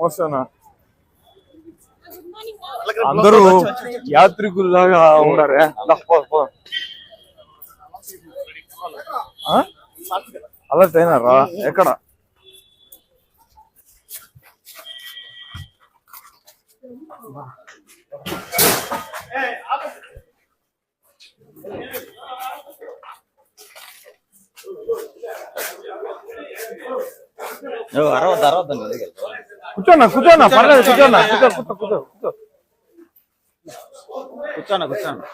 వస్తానా అందరూ యాత్రికుల్లాగా ఉన్నారే. అలర్ట్ అయినారా? ఎక్కడ కూర్చోన్నా కూర్చోన్నా పర్లేదు కూర్చోన్నా కూర్చోన్నా.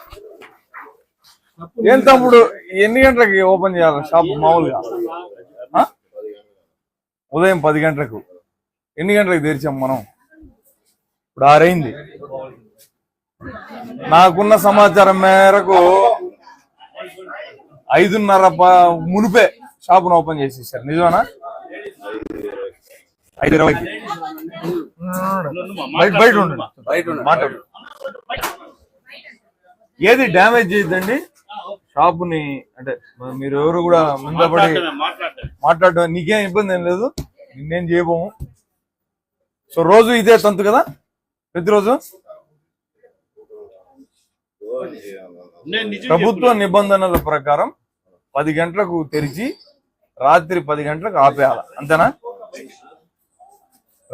ఏం తమ్ముడు ఎన్ని గంటలకి ఓపెన్ చేయాలి షాప్ మామూలుగా? ఉదయం 10 గంటలకు. ఎన్ని గంటలకు తెరిచాం మనం? ఇప్పుడు 6 అయింది. నాకున్న సమాచారం మేరకు 5:30 మునిపే షాపును ఓపెన్ చేసేసారు. నిజమేనా? 5:20 బయట ఉండండి మాట్లాడు. ఏది డ్యామేజ్ చేయొద్దండి షాపుని. అంటే మీరు ఎవరు కూడా ముందపడి మాట్లాడడం నీకేం ఇబ్బంది ఏం లేదు, నిన్నేం చేయబోము. సో రోజు ఇదే తంతు కదా ప్రతిరోజు? ప్రభుత్వ నిబంధనల ప్రకారం 10 గంటలకు తెరిచి రాత్రి 10 గంటలకు ఆపేయాలి, అంతేనా?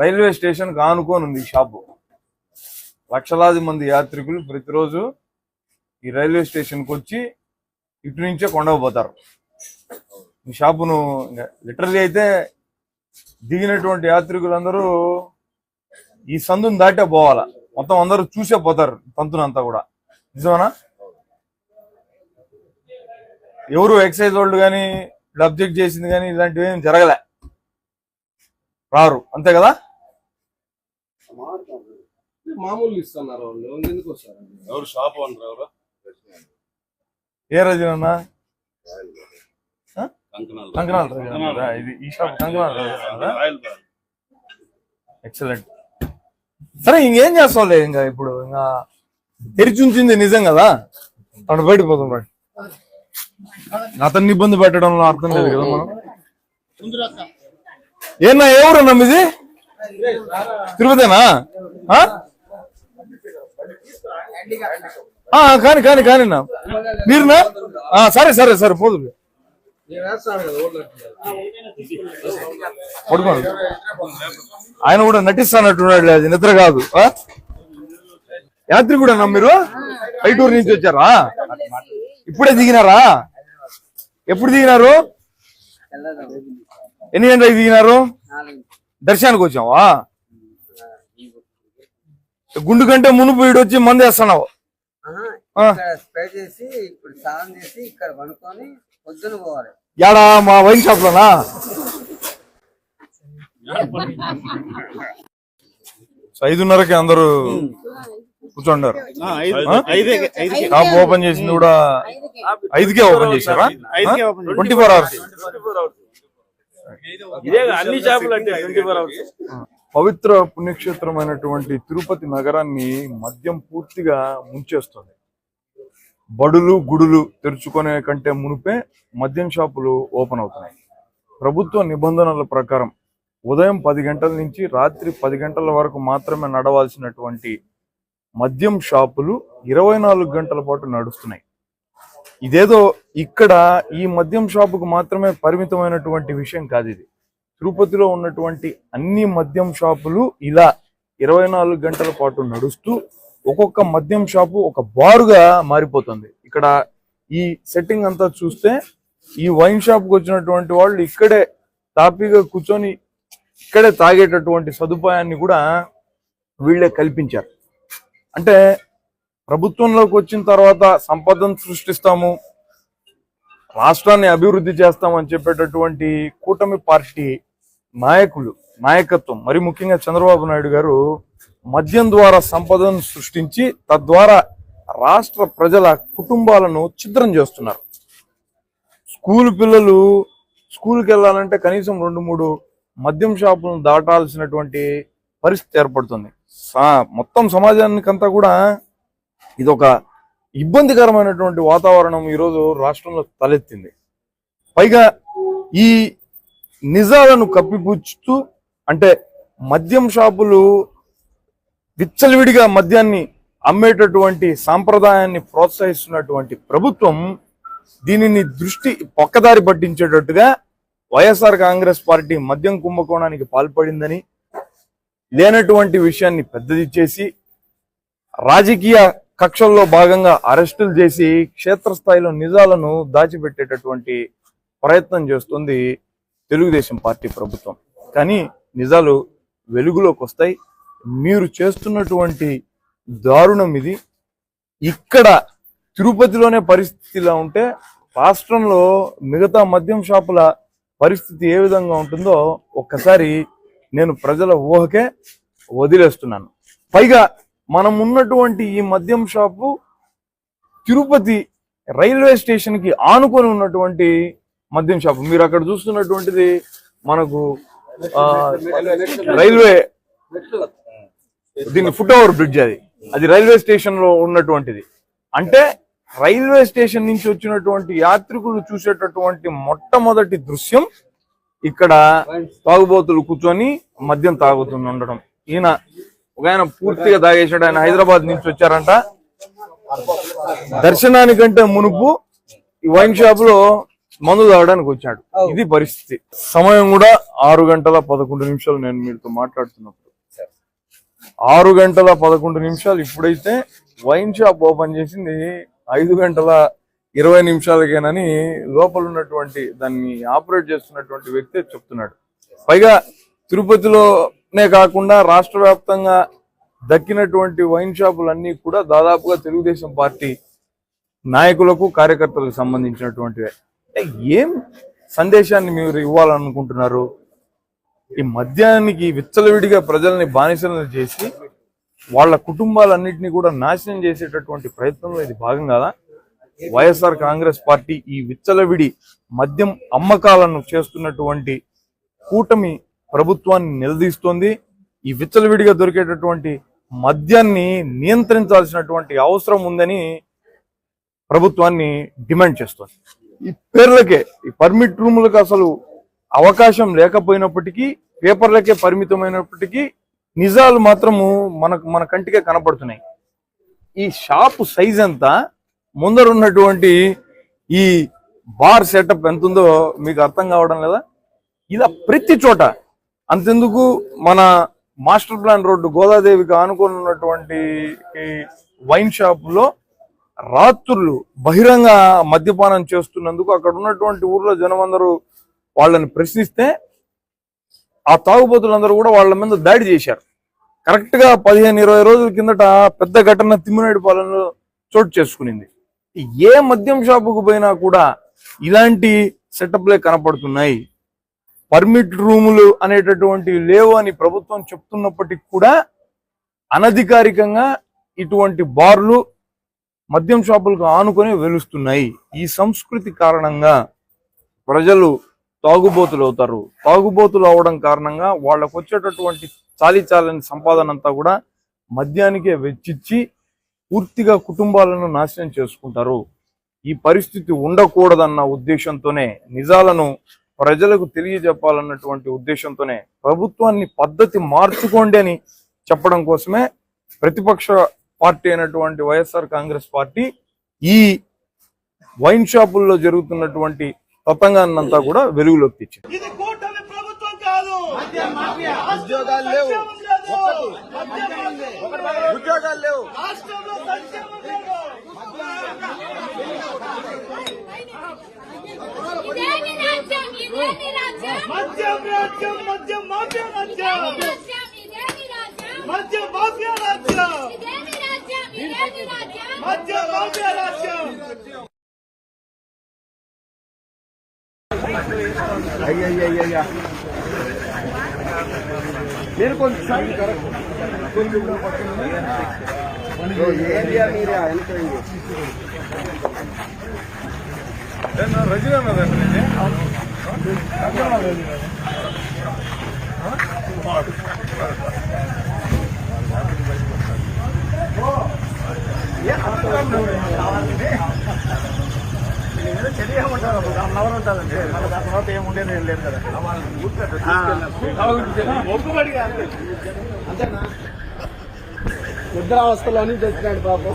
రైల్వే స్టేషన్ ఆనుకొని ఉంది షాపు. లక్షలాది మంది యాత్రికులు ప్రతిరోజు ఈ రైల్వే స్టేషన్కి వచ్చి ఇటు నుంచే కొండపోతారు. ఈ షాపును లిటరలీ అయితే దిగినటువంటి యాత్రికులందరూ ఈ సందుని దాటే పోవాలా. మొత్తం అందరూ చూసే పోతారు తంతునంతా కూడా. నిజమేనా? ఎవరు ఎక్సైజ్ వాళ్ళు కానీ అబ్జెక్ట్ చేసింది కానీ ఇలాంటివి ఏం జరగలే, రారు, అంతే కదా? మామూలు ఇస్తున్నారు వాళ్ళు, ఎందుకు వస్తారు? ఎవరు షాప్ అంటారు? ఎవరు? ఏ రజనన్నా? కంకనాల్ రజన. ఇది ఈ షాప్ కంకనాల్ రజన. ఎక్సలెంట్. సరే ఇంకేం చేస్తావులే, ఇంకా ఇప్పుడు ఇంకా తెరిచి ఉంచింది నిజం కదా, అక్కడ బయటకు పోతాం. రండి, అతన్ని ఇబ్బంది పెట్టడంలో అర్థం లేదు కదా మనం. ఏనా ఎవరన్నా మీది? తిరుపతేనా? కానీ కానీ కానీ మీరునా? సరే సరే సరే పోదు పడుకోండి. ఆయన కూడా నటిస్తానట్టున్నాడు, అది నిద్ర కాదు. యాత్రి కూడా మీరు పైటూరు నుంచి వచ్చారా? ఇప్పుడే దిగినారా? ఎప్పుడు దిగినారు? ఎన్ని గంటలకు దిగినారు? దర్శనానికి వచ్చావా? గుండు కంటే మునుపు వీడు వచ్చి మందు వేస్తున్నావు. యాడా? మా వైన్ షాప్ లోనా? సో 5:30కి అందరూ కూర్చోండారు. షాప్ ఓపెన్ చేసింది కూడా 5కే ఓపెన్ చేశారా? 24 hours. అన్ని షాపులు అంటే 24 hours. పవిత్ర పుణ్యక్షేత్రమైనటువంటి తిరుపతి నగరాన్ని మద్యం పూర్తిగా ముంచేస్తుంది. బడులు గుడులు తెరుచుకునే కంటే మునిపే మద్యం షాపులు ఓపెన్ అవుతున్నాయి. ప్రభుత్వ నిబంధనల ప్రకారం ఉదయం 10 గంటల నుంచి రాత్రి 10 గంటల వరకు మాత్రమే నడవాల్సినటువంటి మద్యం షాపులు 24 గంటల పాటు నడుస్తున్నాయి. ఇదేదో ఇక్కడ ఈ మద్యం షాపుకు మాత్రమే పరిమితమైనటువంటి విషయం కాదు. ఇది తిరుపతిలో ఉన్నటువంటి అన్ని మద్యం షాపులు ఇలా 24 గంటల పాటు నడుస్తూ ఒక్కొక్క మద్యం షాపు ఒక బారుగా మారిపోతుంది. ఇక్కడ ఈ సెట్టింగ్ అంతా చూస్తే ఈ వైన్ షాప్కి వచ్చినటువంటి వాళ్ళు ఇక్కడే తాపీగా కూర్చొని ఇక్కడే తాగేటటువంటి సదుపాయాన్ని కూడా వీళ్ళే కల్పించారు. అంటే ప్రభుత్వంలోకి వచ్చిన తర్వాత సంపదను సృష్టిస్తాము, రాష్ట్రాన్ని అభివృద్ధి చేస్తామని చెప్పేటటువంటి కూటమి పార్టీ నాయకత్వం, మరి ముఖ్యంగా చంద్రబాబు నాయుడు గారు మద్యం ద్వారా సంపదను సృష్టించి తద్వారా రాష్ట్ర ప్రజల కుటుంబాలను ఛిద్రం చేస్తున్నారు. స్కూల్ పిల్లలు స్కూల్కి వెళ్ళాలంటే కనీసం 2-3 మద్యం షాపులను దాటాల్సినటువంటి పరిస్థితి ఏర్పడుతుంది. మొత్తం సమాజానికంతా కూడా ఇదొక ఇబ్బందికరమైనటువంటి వాతావరణం ఈరోజు రాష్ట్రంలో తలెత్తింది. పైగా ఈ నిజాలను కప్పిపుచ్చుతూ, అంటే మద్యం షాపులు విచ్చలవిడిగా మద్యాన్ని అమ్మేటటువంటి సాంప్రదాయాన్ని ప్రోత్సహిస్తున్నటువంటి ప్రభుత్వం దీనిని దృష్టి పక్కదారి పట్టించేటట్టుగా వైఎస్ఆర్ కాంగ్రెస్ పార్టీ మద్యం కుంభకోణానికి పాల్పడిందని, లేనటువంటి విషయాన్ని పెద్దది చేసి రాజకీయ కక్షల్లో భాగంగా అరెస్టులు చేసి క్షేత్రస్థాయిలో నిజాలను దాచిపెట్టేటటువంటి ప్రయత్నం చేస్తుంది తెలుగుదేశం పార్టీ ప్రభుత్వం. కానీ నిజాలు వెలుగులోకి వస్తాయి. మీరు చేస్తున్నటువంటి దారుణం ఇది. ఇక్కడ తిరుపతిలోనే పరిస్థితి ఇలా ఉంటే రాష్ట్రంలో మిగతా మద్యం షాపుల పరిస్థితి ఏ విధంగా ఉంటుందో ఒక్కసారి నేను ప్రజల ఊహకే వదిలేస్తున్నాను. పైగా మనం ఉన్నటువంటి ఈ మద్యం షాపు తిరుపతి రైల్వే స్టేషన్ కి ఆనుకొని ఉన్నటువంటి మద్యం షాపు. మీరు అక్కడ చూస్తున్నటువంటిది మనకు రైల్వే దీని ఫుట్ ఓవర్ బ్రిడ్జ్, అది రైల్వే స్టేషన్ లో ఉన్నటువంటిది. అంటే రైల్వే స్టేషన్ నుంచి వచ్చినటువంటి యాత్రికులు చూసేటటువంటి మొట్టమొదటి దృశ్యం ఇక్కడ తాగుబోతులు కూర్చొని మద్యం తాగుతూ ఉండడం. ఒక ఆయన పూర్తిగా తాగేశాడు. ఆయన హైదరాబాద్ నుంచి వచ్చారంట. దర్శనానికంటే మునుపు ఈ వైన్ షాప్ లో మందు తాగడానికి వచ్చాడు. ఇది పరిస్థితి. సమయం కూడా 6:11 నేను మీతో మాట్లాడుతున్నప్పుడు 6:11 ఇప్పుడైతే వైన్ షాప్ ఓపెన్ చేసింది 5:20 లోపల ఉన్నటువంటి దాన్ని ఆపరేట్ చేస్తున్నటువంటి వ్యక్తి చెప్తున్నాడు. పైగా తిరుపతిలోనే కాకుండా రాష్ట్ర వ్యాప్తంగా దక్కినటువంటి వైన్ షాపులన్నీ కూడా దాదాపుగా తెలుగుదేశం పార్టీ నాయకులకు కార్యకర్తలకు సంబంధించినటువంటివే. ఏం సందేశాన్ని మీరు ఇవ్వాలనుకుంటున్నారు? ఈ మద్యానికి విచ్చలవిడిగా ప్రజల్ని బానిసలను చేసి వాళ్ళ కుటుంబాలన్నింటినీ కూడా నాశనం చేసేటటువంటి ప్రయత్నంలో ఇది భాగం కాదా? వైఎస్ఆర్ కాంగ్రెస్ పార్టీ ఈ విచ్చలవిడి మద్యం అమ్మకాలను చేస్తున్నటువంటి కూటమి ప్రభుత్వాన్ని నిలదీస్తోంది. ఈ విచ్చలవిడిగా దొరికేటటువంటి మద్యాన్ని నియంత్రించాల్సినటువంటి అవసరం ఉందని ప్రభుత్వాన్ని డిమాండ్ చేస్తోంది. ఈ పేర్లకే, ఈ పర్మిట్ రూములకు అసలు అవకాశం లేకపోయినప్పటికీ, పేపర్లకే పరిమితమైనప్పటికీ నిజాలు మాత్రము మన కంటికే కనపడుతున్నాయి. ఈ షాపు సైజ్ ఎంత, ముందర ఉన్నటువంటి ఈ బార్ సెటప్ ఎంత ఉందో మీకు అర్థం కావడం లేదా? ఇలా ప్రతి చోట, అంతెందుకు మన మాస్టర్ ప్లాన్ రోడ్డు గోదాదేవికి ఆనుకొని ఉన్నటువంటి వైన్ షాప్ లో రాత్రులు బహిరంగ మద్యపానం చేస్తున్నందుకు అక్కడ ఉన్నటువంటి ఊర్లో జనం అందరూ వాళ్ళని ప్రశ్నిస్తే ఆ తాగుబోతులందరూ కూడా వాళ్ళ మీద దాడి చేశారు. కరెక్ట్ గా 15-20 రోజుల కిందట పెద్ద ఘటన తిమ్మినేడుపాలెంలో చోటు చేసుకునింది. ఏ మద్యం షాపుకు పోయినా కూడా ఇలాంటి సెటప్లే కనపడుతున్నాయి. పర్మిట్ రూములు అనేటటువంటివి లేవు అని ప్రభుత్వం చెప్తున్నప్పటికీ కూడా అనధికారికంగా ఇటువంటి బార్లు మద్యం షాపులకు ఆనుకొని వెలుస్తున్నాయి. ఈ సంస్కృతి కారణంగా ప్రజలు తాగుబోతులు అవుతారు. తాగుబోతులు అవడం కారణంగా వాళ్ళకు వచ్చేటటువంటి చాలీచాలని సంపాదన అంతా కూడా మద్యానికే వెచ్చిచ్చి పూర్తిగా కుటుంబాలను నాశనం చేసుకుంటారు. ఈ పరిస్థితి ఉండకూడదన్న ఉద్దేశంతోనే, నిజాలను ప్రజలకు తెలియజెప్పాలన్నటువంటి ఉద్దేశంతోనే ప్రభుత్వాన్ని పద్ధతి మార్చుకోండి అని చెప్పడం కోసమే ప్రతిపక్ష పార్టీ అయినటువంటి వైఎస్ఆర్ కాంగ్రెస్ పార్టీ ఈ వైన్ షాపుల్లో జరుగుతున్నటువంటి తతంగాన్నంతా కూడా వెలుగులోకి తెచ్చింది. ఉద్యోగాలు లేవు, ఉద్యోగాలు లేవు. మద్యం రాజ్యం, మద్యం మాఫియా రాజ్యం, మద్యం మాఫియా రాజ్యం, మద్యం మాఫియా రాజ్యం. అయ్యయ్యయ్యా, మీరు కొంచెం ఏరియా మీరే ఎంతైంది? చదివా అవర్ ఉంటుందండి మన దాని తర్వాత ఏం ఉండేది ఏం లేదు కదా. అంతేనా నిద్రావస్థలో నుంచి వచ్చినాడు పాపం.